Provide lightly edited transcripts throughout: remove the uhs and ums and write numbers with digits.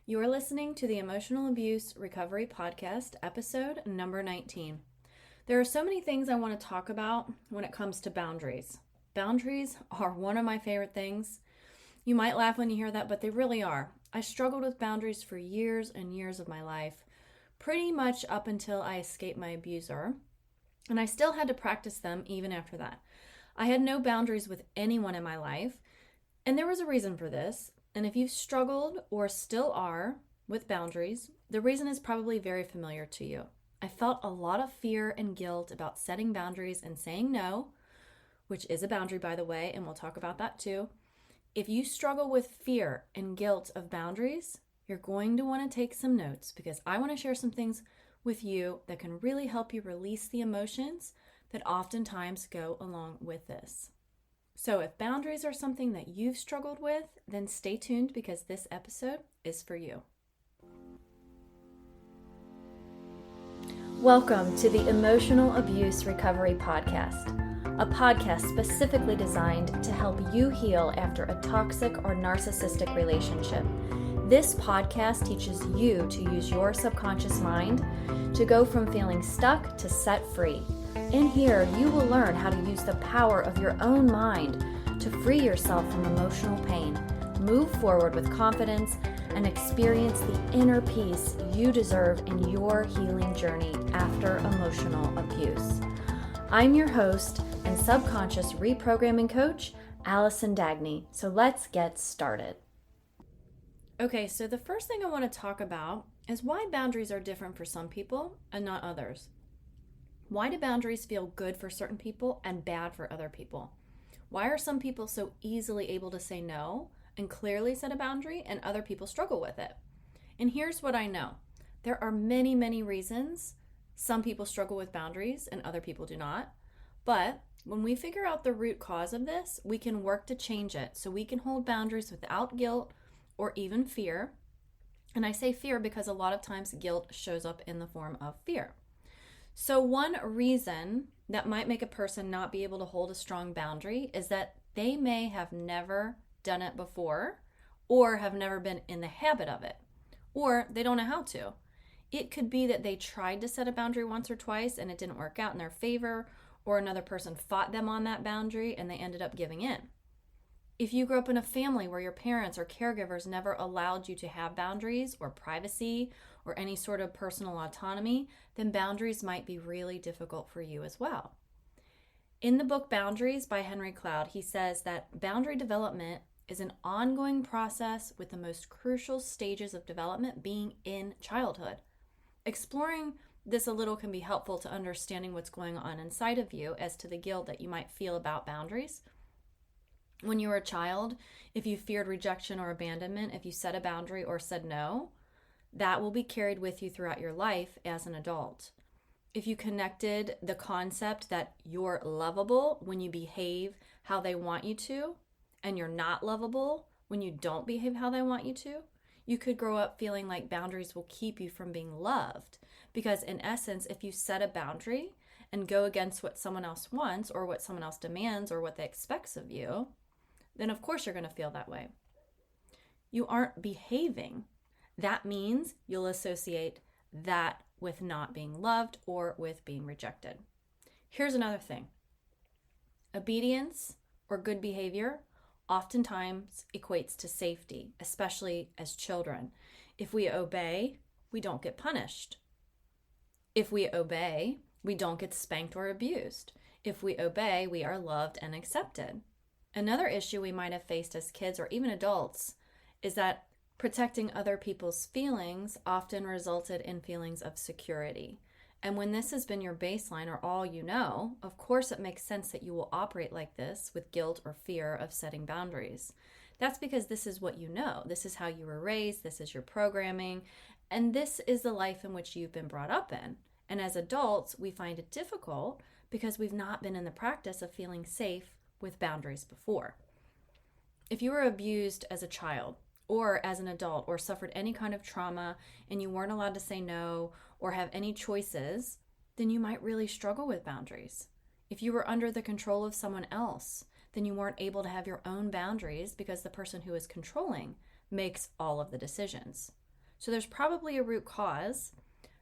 You're listening to the Emotional Abuse Recovery Podcast, episode number 19. There are so many things I want to talk about when it comes to boundaries. Boundaries are one of my favorite things. You might laugh when you hear that, but they really are. I struggled with boundaries for years and years of my life, pretty much up until I escaped my abuser, and I still had to practice them even after that. I had no boundaries with anyone in my life, and there was a reason for this. And if you've struggled or still are with boundaries, the reason is probably very familiar to you. I felt a lot of fear and guilt about setting boundaries and saying no, which is a boundary, by the way, and we'll talk about that too. If you struggle with fear and guilt of boundaries, you're going to want to take some notes because I want to share some things with you that can really help you release the emotions that oftentimes go along with this. So if boundaries are something that you've struggled with, then stay tuned because this episode is for you. Welcome to the Emotional Abuse Recovery Podcast, a podcast specifically designed to help you heal after a toxic or narcissistic relationship. This podcast teaches you to use your subconscious mind to go from feeling stuck to set free. In here, you will learn how to use the power of your own mind to free yourself from emotional pain, move forward with confidence, and experience the inner peace you deserve in your healing journey after emotional abuse. I'm your host and subconscious reprogramming coach, Allison Dagny. So let's get started. Okay, so the first thing I want to talk about is why boundaries are different for some people and not others. Why do boundaries feel good for certain people and bad for other people? Why are some people so easily able to say no and clearly set a boundary and other people struggle with it? And here's what I know. There are many, many reasons some people struggle with boundaries and other people do not. But when we figure out the root cause of this, we can work to change it so we can hold boundaries without guilt or even fear. And I say fear because a lot of times guilt shows up in the form of fear. So one reason that might make a person not be able to hold a strong boundary is that they may have never done it before or have never been in the habit of it, or they don't know how to. It could be that they tried to set a boundary once or twice and it didn't work out in their favor, or another person fought them on that boundary and they ended up giving in. If you grew up in a family where your parents or caregivers never allowed you to have boundaries or privacy or any sort of personal autonomy, then boundaries might be really difficult for you as well. In the book Boundaries by Henry Cloud, he says that boundary development is an ongoing process with the most crucial stages of development being in childhood. Exploring this a little can be helpful to understanding what's going on inside of you as to the guilt that you might feel about boundaries. When you were a child, if you feared rejection or abandonment, if you set a boundary or said no, that will be carried with you throughout your life as an adult. If you connected the concept that you're lovable when you behave how they want you to, and you're not lovable when you don't behave how they want you to, you could grow up feeling like boundaries will keep you from being loved. Because in essence, if you set a boundary and go against what someone else wants or what someone else demands or what they expect of you, then of course you're going to feel that way. You aren't behaving. That means you'll associate that with not being loved or with being rejected. Here's another thing. Obedience or good behavior oftentimes equates to safety, especially as children. If we obey, we don't get punished. If we obey, we don't get spanked or abused. If we obey, we are loved and accepted. Another issue we might have faced as kids or even adults is that protecting other people's feelings often resulted in feelings of security. And when this has been your baseline or all you know, of course it makes sense that you will operate like this with guilt or fear of setting boundaries. That's because this is what you know. This is how you were raised. This is your programming. And this is the life in which you've been brought up in. And as adults, we find it difficult because we've not been in the practice of feeling safe with boundaries before. If you were abused as a child or as an adult or suffered any kind of trauma and you weren't allowed to say no or have any choices, then you might really struggle with boundaries. If you were under the control of someone else, then you weren't able to have your own boundaries because the person who is controlling makes all of the decisions. So there's probably a root cause,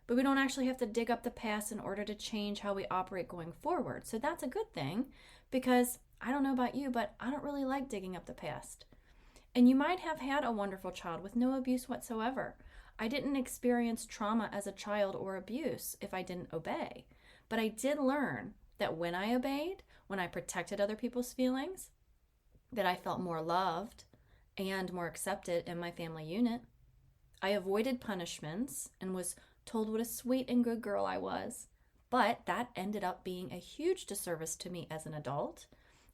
but we don't actually have to dig up the past in order to change how we operate going forward. So that's a good thing, because I don't know about you, but I don't really like digging up the past. And you might have had a wonderful child with no abuse whatsoever. I didn't experience trauma as a child or abuse if I didn't obey. But I did learn that when I obeyed, when I protected other people's feelings, that I felt more loved and more accepted in my family unit. I avoided punishments and was told what a sweet and good girl I was. But that ended up being a huge disservice to me as an adult.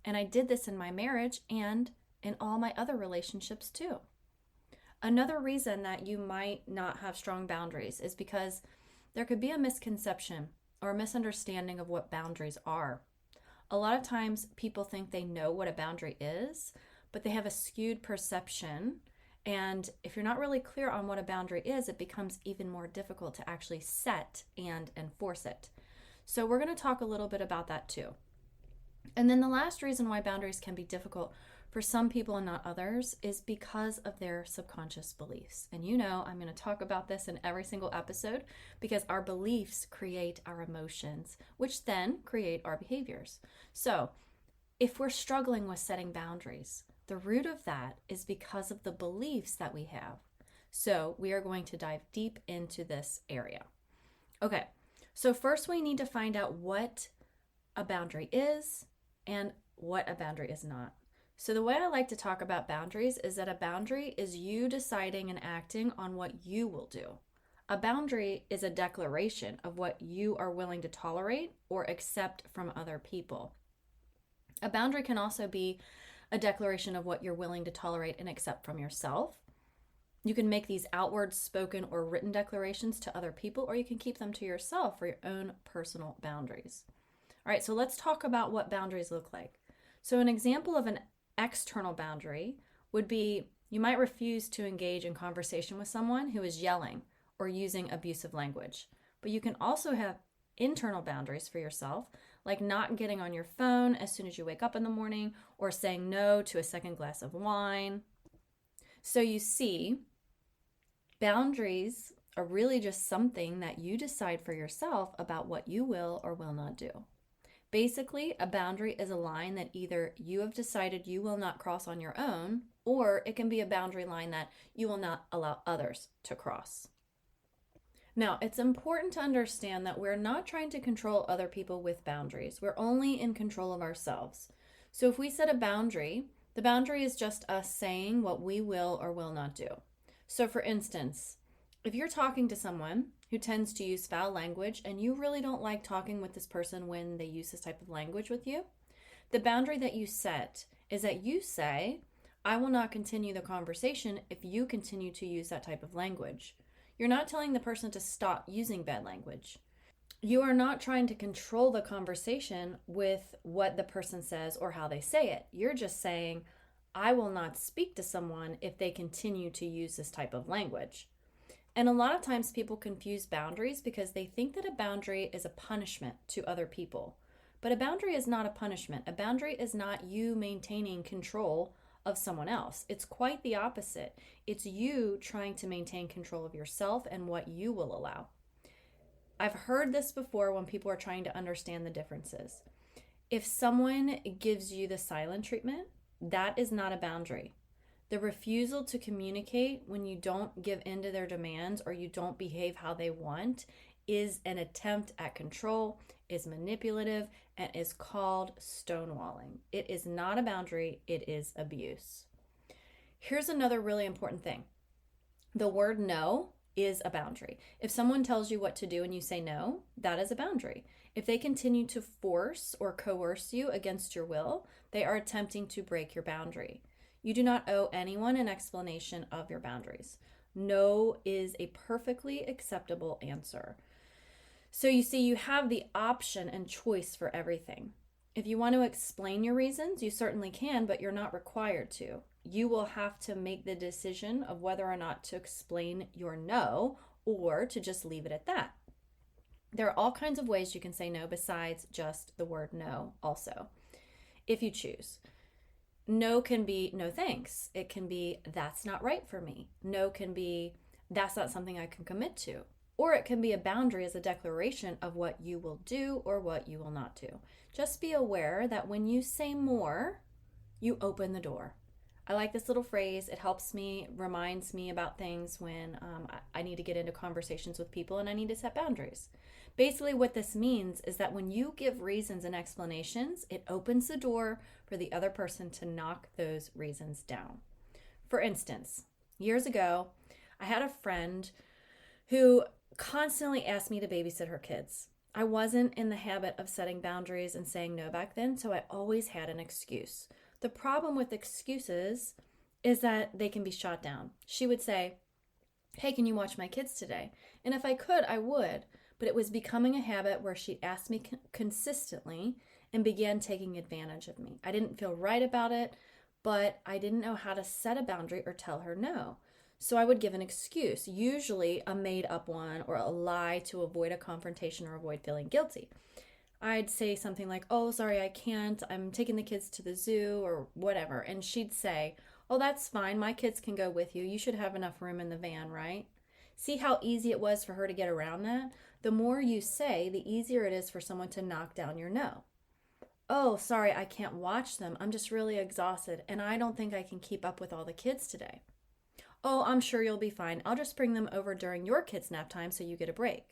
And I did this in my marriage and in all my other relationships too. Another reason that you might not have strong boundaries is because there could be a misconception or a misunderstanding of what boundaries are. A lot of times people think they know what a boundary is, but they have a skewed perception. And if you're not really clear on what a boundary is, it becomes even more difficult to actually set and enforce it. So we're going to talk a little bit about that too. And then the last reason why boundaries can be difficult for some people and not others is because of their subconscious beliefs. And you know, I'm going to talk about this in every single episode because our beliefs create our emotions, which then create our behaviors. So if we're struggling with setting boundaries, the root of that is because of the beliefs that we have. So we are going to dive deep into this area. Okay, so first we need to find out what a boundary is and what a boundary is not. So the way I like to talk about boundaries is that a boundary is you deciding and acting on what you will do. A boundary is a declaration of what you are willing to tolerate or accept from other people. A boundary can also be a declaration of what you're willing to tolerate and accept from yourself. You can make these outward spoken or written declarations to other people, or you can keep them to yourself for your own personal boundaries. All right, so let's talk about what boundaries look like. So an example of an external boundary would be you might refuse to engage in conversation with someone who is yelling or using abusive language. But you can also have internal boundaries for yourself, like not getting on your phone as soon as you wake up in the morning or saying no to a second glass of wine. So you see, boundaries are really just something that you decide for yourself about what you will or will not do. Basically, a boundary is a line that either you have decided you will not cross on your own, or it can be a boundary line that you will not allow others to cross. Now, it's important to understand that we're not trying to control other people with boundaries. We're only in control of ourselves. So if we set a boundary, the boundary is just us saying what we will or will not do. So for instance, if you're talking to someone who tends to use foul language and you really don't like talking with this person when they use this type of language with you, the boundary that you set is that you say, I will not continue the conversation if you continue to use that type of language. You're not telling the person to stop using bad language. You are not trying to control the conversation with what the person says or how they say it. You're just saying, I will not speak to someone if they continue to use this type of language. And a lot of times people confuse boundaries because they think that a boundary is a punishment to other people. But a boundary is not a punishment. A boundary is not you maintaining control of someone else. It's quite the opposite. It's you trying to maintain control of yourself and what you will allow. I've heard this before when people are trying to understand the differences. If someone gives you the silent treatment, that is not a boundary. The refusal to communicate when you don't give in to their demands or you don't behave how they want is an attempt at control, is manipulative, and is called stonewalling. It is not a boundary, it is abuse. Here's another really important thing. The word no is a boundary. If someone tells you what to do and you say no, that is a boundary. If they continue to force or coerce you against your will, they are attempting to break your boundary. You do not owe anyone an explanation of your boundaries. No is a perfectly acceptable answer. So you see, you have the option and choice for everything. If you want to explain your reasons, you certainly can, but you're not required to. You will have to make the decision of whether or not to explain your no or to just leave it at that. There are all kinds of ways you can say no besides just the word no also, if you choose. No can be no thanks. It can be that's not right for me. No can be that's not something I can commit to. Or it can be a boundary as a declaration of what you will do or what you will not do. Just be aware that when you say more, you open the door. I like this little phrase. It helps me, reminds me about things when I need to get into conversations with people and I need to set boundaries. Basically, what this means is that when you give reasons and explanations, it opens the door for the other person to knock those reasons down. For instance, years ago, I had a friend who constantly asked me to babysit her kids. I wasn't in the habit of setting boundaries and saying no back then, so I always had an excuse. The problem with excuses is that they can be shot down. She would say, "Hey, can you watch my kids today?" And if I could, I would, but it was becoming a habit where she asked me consistently and began taking advantage of me. I didn't feel right about it, but I didn't know how to set a boundary or tell her no. So I would give an excuse, usually a made up one or a lie to avoid a confrontation or avoid feeling guilty. I'd say something like, "Oh, sorry, I can't. I'm taking the kids to the zoo," or whatever. And she'd say, "Oh, that's fine. My kids can go with you. You should have enough room in the van, right?" See how easy it was for her to get around that? The more you say, the easier it is for someone to knock down your no. "Oh, sorry, I can't watch them. I'm just really exhausted, and I don't think I can keep up with all the kids today." "Oh, I'm sure you'll be fine. I'll just bring them over during your kids' nap time so you get a break."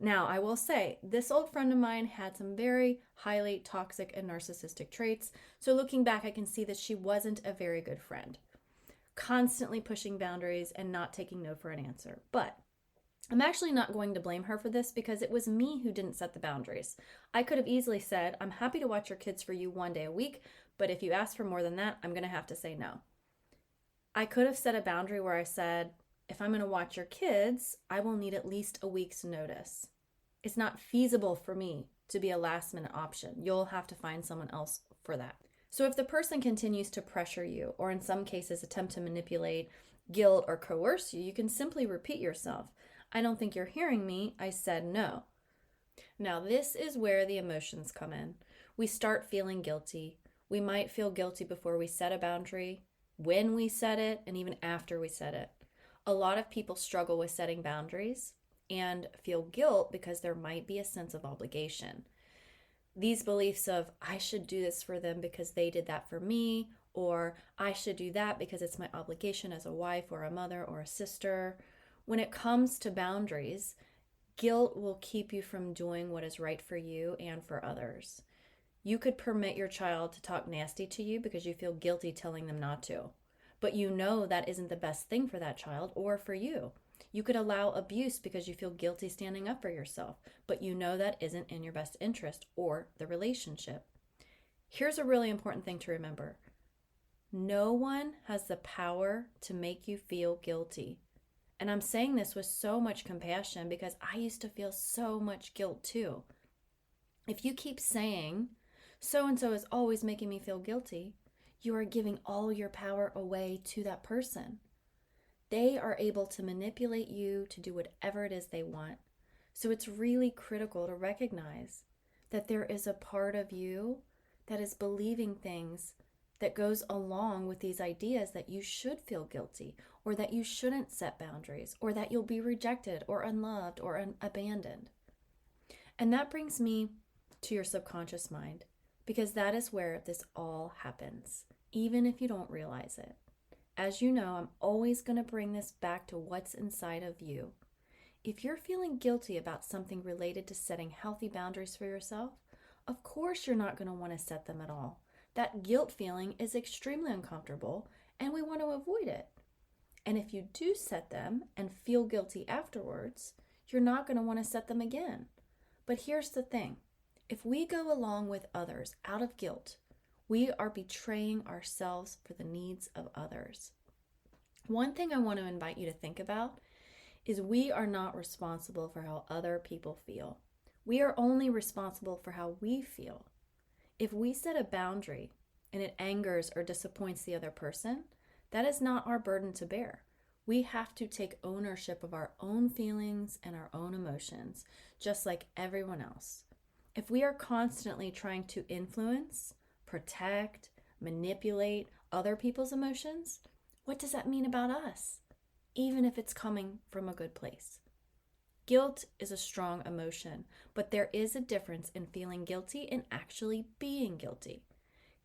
Now, I will say, this old friend of mine had some very highly toxic and narcissistic traits, so looking back, I can see that she wasn't a very good friend. Constantly pushing boundaries and not taking no for an answer. But I'm actually not going to blame her for this because it was me who didn't set the boundaries. I could have easily said, "I'm happy to watch your kids for you one day a week, but if you ask for more than that, I'm going to have to say no." I could have set a boundary where I said, "If I'm going to watch your kids, I will need at least a week's notice. It's not feasible for me to be a last minute option. You'll have to find someone else for that." So if the person continues to pressure you, or in some cases attempt to manipulate, guilt, or coerce you, you can simply repeat yourself. "I don't think you're hearing me. I said no." Now, this is where the emotions come in. We start feeling guilty. We might feel guilty before we set a boundary, when we set it, and even after we set it. A lot of people struggle with setting boundaries and feel guilt because there might be a sense of obligation. These beliefs of, "I should do this for them because they did that for me," or "I should do that because it's my obligation as a wife or a mother or a sister." When it comes to boundaries, guilt will keep you from doing what is right for you and for others. You could permit your child to talk nasty to you because you feel guilty telling them not to, but you know that isn't the best thing for that child or for you. You could allow abuse because you feel guilty standing up for yourself, but you know that isn't in your best interest or the relationship. Here's a really important thing to remember. No one has the power to make you feel guilty. And I'm saying this with so much compassion because I used to feel so much guilt too. If you keep saying, "So-and-so is always making me feel guilty," you are giving all your power away to that person. They are able to manipulate you to do whatever it is they want. So it's really critical to recognize that there is a part of you that is believing things that goes along with these ideas that you should feel guilty, or that you shouldn't set boundaries, or that you'll be rejected or unloved or abandoned. And that brings me to your subconscious mind, because that is where this all happens, even if you don't realize it. As you know, I'm always going to bring this back to what's inside of you. If you're feeling guilty about something related to setting healthy boundaries for yourself, of course you're not going to want to set them at all. That guilt feeling is extremely uncomfortable, and we want to avoid it. And if you do set them and feel guilty afterwards, you're not going to want to set them again. But here's the thing. If we go along with others out of guilt, we are betraying ourselves for the needs of others. One thing I want to invite you to think about is we are not responsible for how other people feel. We are only responsible for how we feel. If we set a boundary and it angers or disappoints the other person, that is not our burden to bear. We have to take ownership of our own feelings and our own emotions, just like everyone else. If we are constantly trying to influence, protect, manipulate other people's emotions, what does that mean about us? even if it's coming from a good place. Guilt is a strong emotion, but there is a difference in feeling guilty and actually being guilty.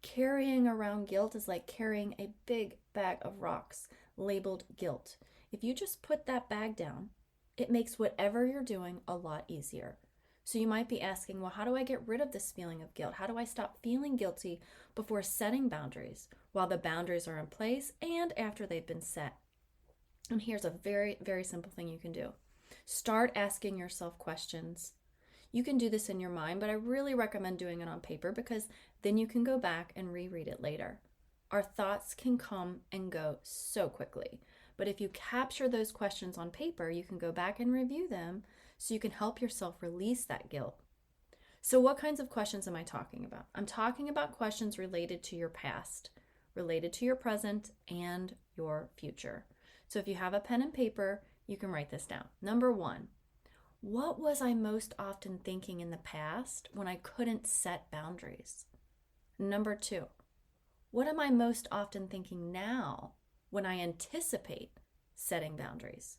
Carrying around guilt is like carrying a big bag of rocks labeled guilt. If you just put that bag down, it makes whatever you're doing a lot easier. So you might be asking, well, how do I get rid of this feeling of guilt? How do I stop feeling guilty before setting boundaries, while the boundaries are in place and after they've been set? And here's a very, very simple thing you can do. Start asking yourself questions. You can do this in your mind, but I really recommend doing it on paper because then you can go back and reread it later. Our thoughts can come and go so quickly. But if you capture those questions on paper, you can go back and review them so you can help yourself release that guilt. So what kinds of questions am I talking about? I'm talking about questions related to your past, related to your present, and your future. So if you have a pen and paper, you can write this down. Number 1, what was I most often thinking in the past when I couldn't set boundaries? Number 2, what am I most often thinking now when I anticipate setting boundaries?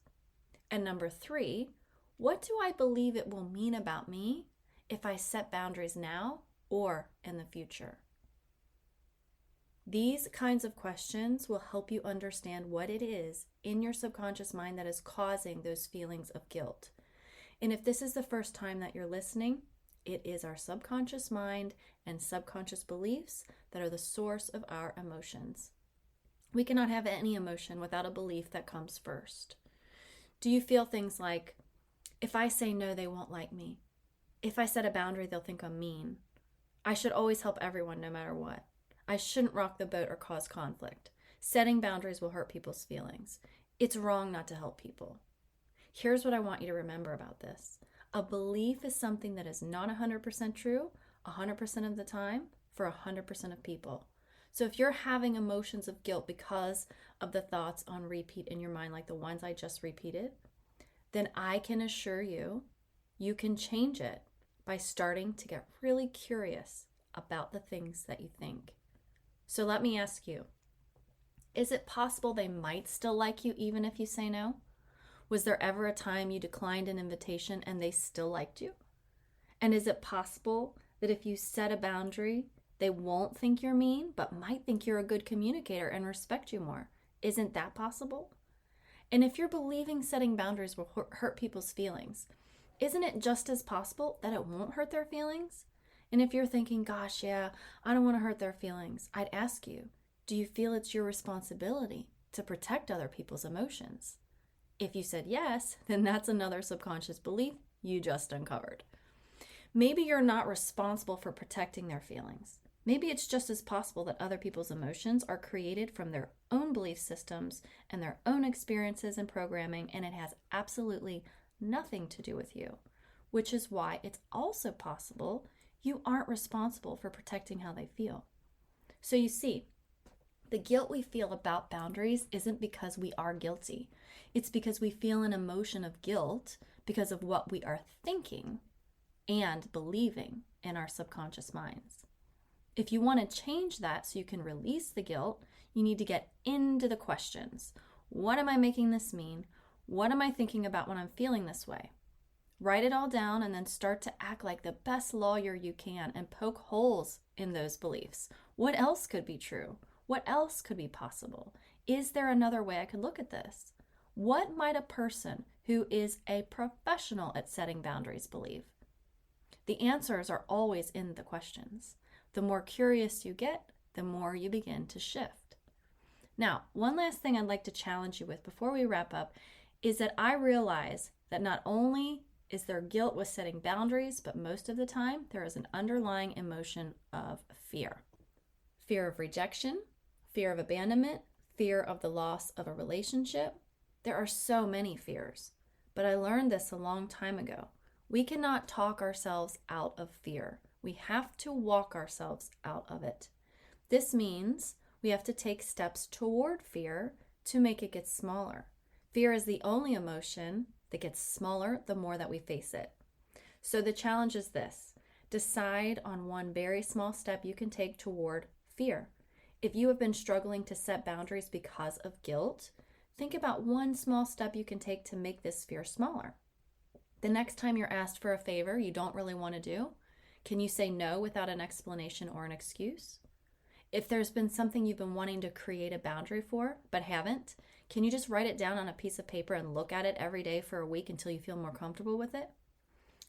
And number 3, what do I believe it will mean about me if I set boundaries now or in the future? These kinds of questions will help you understand what it is in your subconscious mind that is causing those feelings of guilt. And if this is the first time that you're listening, it is our subconscious mind and subconscious beliefs that are the source of our emotions. We cannot have any emotion without a belief that comes first. Do you feel things like, if I say no, they won't like me. If I set a boundary, they'll think I'm mean. I should always help everyone no matter what. I shouldn't rock the boat or cause conflict. Setting boundaries will hurt people's feelings. It's wrong not to help people. Here's what I want you to remember about this. A belief is something that is not 100% true 100% of the time for 100% of people. So if you're having emotions of guilt because of the thoughts on repeat in your mind, like the ones I just repeated, then I can assure you, you can change it by starting to get really curious about the things that you think. So let me ask you, is it possible they might still like you even if you say no? Was there ever a time you declined an invitation and they still liked you? And is it possible that if you set a boundary, they won't think you're mean, but might think you're a good communicator and respect you more? Isn't that possible? And if you're believing setting boundaries will hurt people's feelings, isn't it just as possible that it won't hurt their feelings? And if you're thinking, gosh, yeah, I don't want to hurt their feelings, I'd ask you, do you feel it's your responsibility to protect other people's emotions? If you said yes, then that's another subconscious belief you just uncovered. Maybe you're not responsible for protecting their feelings. Maybe it's just as possible that other people's emotions are created from their own belief systems and their own experiences and programming, and it has absolutely nothing to do with you, which is why it's also possible you aren't responsible for protecting how they feel. So you see, the guilt we feel about boundaries isn't because we are guilty. It's because we feel an emotion of guilt because of what we are thinking and believing in our subconscious minds. If you want to change that so you can release the guilt, you need to get into the questions. What am I making this mean? What am I thinking about when I'm feeling this way? Write it all down and then start to act like the best lawyer you can and poke holes in those beliefs. What else could be true? What else could be possible? Is there another way I could look at this? What might a person who is a professional at setting boundaries believe? The answers are always in the questions. The more curious you get, the more you begin to shift. Now, one last thing I'd like to challenge you with before we wrap up is that I realize that not only is there guilt with setting boundaries, but most of the time there is an underlying emotion of fear. Fear of rejection, fear of abandonment, fear of the loss of a relationship. There are so many fears, but I learned this a long time ago. We cannot talk ourselves out of fear. We have to walk ourselves out of it. This means we have to take steps toward fear to make it get smaller. Fear is the only emotion that gets smaller the more that we face it. So the challenge is this: decide on one very small step you can take toward fear. If you have been struggling to set boundaries because of guilt, think about one small step you can take to make this fear smaller. The next time you're asked for a favor you don't really want to do, can you say no without an explanation or an excuse? If there's been something you've been wanting to create a boundary for but haven't, can you just write it down on a piece of paper and look at it every day for a week until you feel more comfortable with it?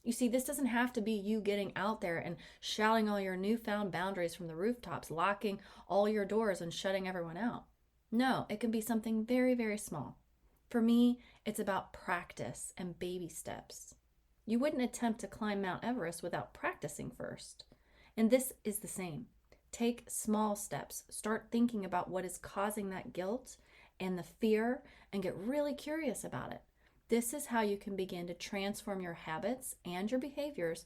You see, this doesn't have to be you getting out there and shouting all your newfound boundaries from the rooftops, locking all your doors and shutting everyone out. No, it can be something very, very small. For me, it's about practice and baby steps. You wouldn't attempt to climb Mount Everest without practicing first. And this is the same. Take small steps. Start thinking about what is causing that guilt and the fear and get really curious about it. This is how you can begin to transform your habits and your behaviors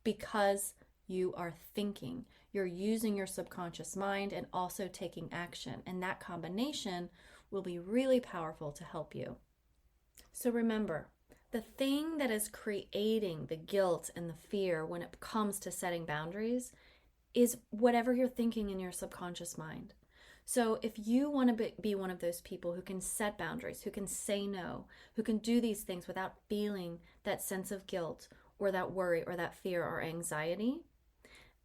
because you are thinking. You're using your subconscious mind and also taking action. And that combination will be really powerful to help you. So remember, the thing that is creating the guilt and the fear when it comes to setting boundaries is whatever you're thinking in your subconscious mind. So if you want to be one of those people who can set boundaries, who can say no, who can do these things without feeling that sense of guilt or that worry or that fear or anxiety,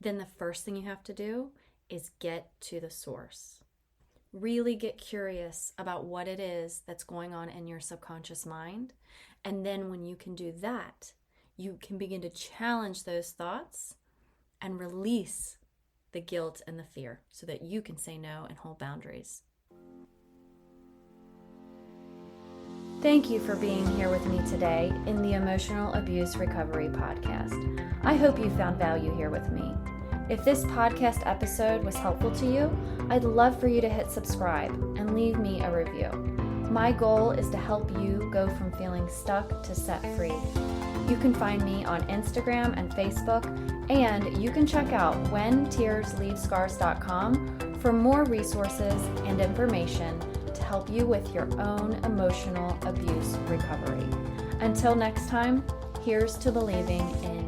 then the first thing you have to do is get to the source. Really get curious about what it is that's going on in your subconscious mind. And then when you can do that, you can begin to challenge those thoughts and release the guilt and the fear so that you can say no and hold boundaries. Thank you for being here with me today in the Emotional Abuse Recovery Podcast. I hope you found value here with me. If this podcast episode was helpful to you, I'd love for you to hit subscribe and leave me a review. My goal is to help you go from feeling stuck to set free. You can find me on Instagram and Facebook, and you can check out whentearsleavescars.com for more resources and information to help you with your own emotional abuse recovery. Until next time, here's to believing in